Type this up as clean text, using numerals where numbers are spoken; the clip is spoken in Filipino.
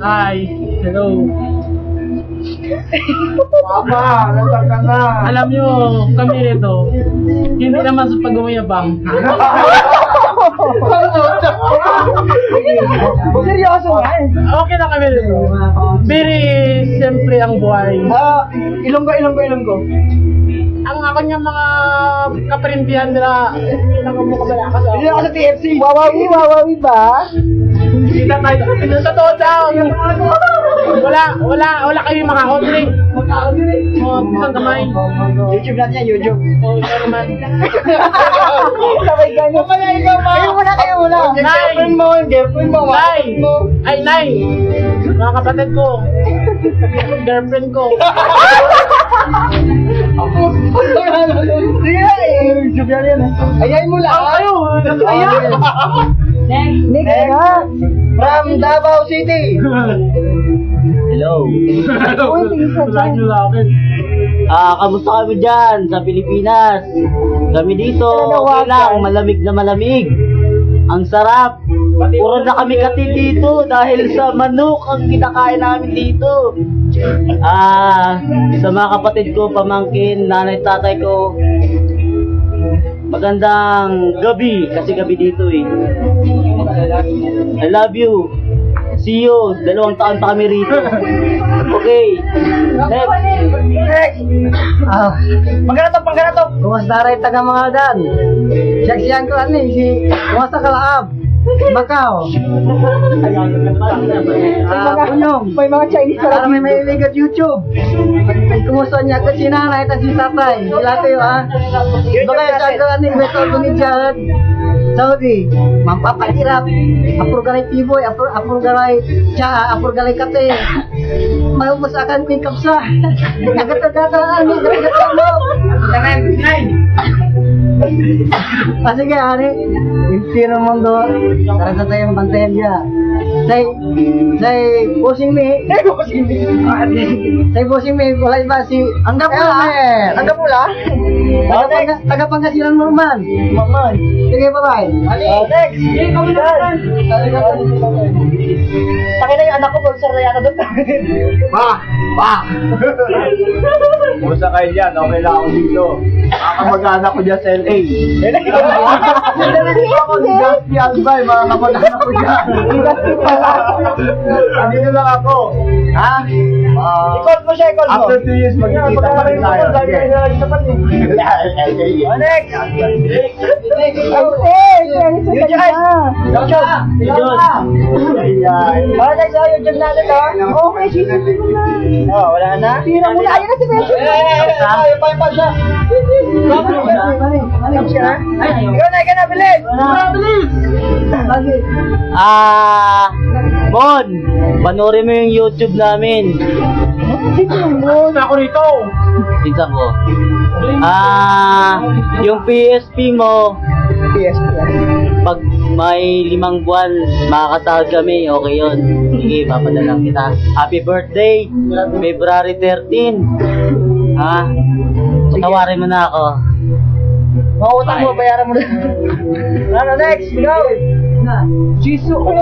Hi. Hello. Papa, nasaan ka na? Alam nyo, kami nito, hindi naman sa pag-umayabang. Seryoso nga eh. Okay na kami nito. Very simple ang buhay. Ilonggo. Ang ako niya mga kaparintihan nila, hindi na kamo kabalakas ako. Hindi ako sa TFC. Wawawi ba? Hindi na tayo. Totoo daw. Wala kayo mga hot drink. Isang kamay. YouTube natin yan, YouTube. Oo, ikaw naman. Sabay ganyan. Kayo muna. Nay! Girlfriend mo. Nay! Ay, Nay! Mga kapatid ko. Girlfriend ko. Sige na eh. YouTube yan eh. Ayayin mo lang. Ayaw! Ayaw! Next nga. From Davao City. Hello. Wala nyo lang akin. Kamusta kami dyan sa Pilipinas? Kami dito, okay lang, malamig na malamig. Ang sarap. Puro na kami kati dito dahil sa manok ang kinakain namin dito. Sa mga kapatid ko, pamangkin, nanay, tatay ko, magandang gabi, kasi gabi dito eh. I love you. See you. 2 taon pa kami rito. Okay. Next. Pangkarato. Kumusta rin taga mga dan? Siyaksiyan ko ano eh, si kumusta kalaab? Macau. May mga Chinese pala. May mahilig at YouTube. Kumusta niya kasi nanay at si tatay. Sila tayo ha. Baka siya ko ano, may tawag ni Jad. Saudi, mampapahirap. Apur galay tiboy, apur galay cha, apur galay kate. Mahumasakan ko yung kapsa. Nagatagataan mo, nagatagataan mo. Sige, Ari. Hindi naman do. Tara sa tayong bantayan niya. Say, bossing me. Say, bossing me. Wala iba si... Anggap pula. Anggap pula? Taga Pangasinan mo man. Sige, bye-bye. Next. Sige, kami na naman. Taki na yung anak ko, bolsar na yata doon. Kumusta kayo dyan? Okay lang ako dito. Kamag-anak ko dyan sa LA. Ako si Dusty Albay, mga kamag-anak ko dyan. Andito lang ako. Ha? I-call mo siya, i-call mo. After 2 years, magkikita pa rin tayo. Next. Para tayo sa YouTube natin to. Okay, sisipin mo na. Oh, wala na? Tira mo na. Ayun na si Messi. Ayaw pa yung pagsa. Tapos ka na? Ikaw na, bilis. Bilis. Bon, panoorin mo yung YouTube namin. Ako rito. Tignan ko. Yung PSP mo, pag may 5 buwan, makakasahod kami, okay yun. Sige, papadala kita. Happy birthday, February 13. Patawarin mo na ako. Mga utang mo, bayaran mo na. Ano, next, go! Jisoo!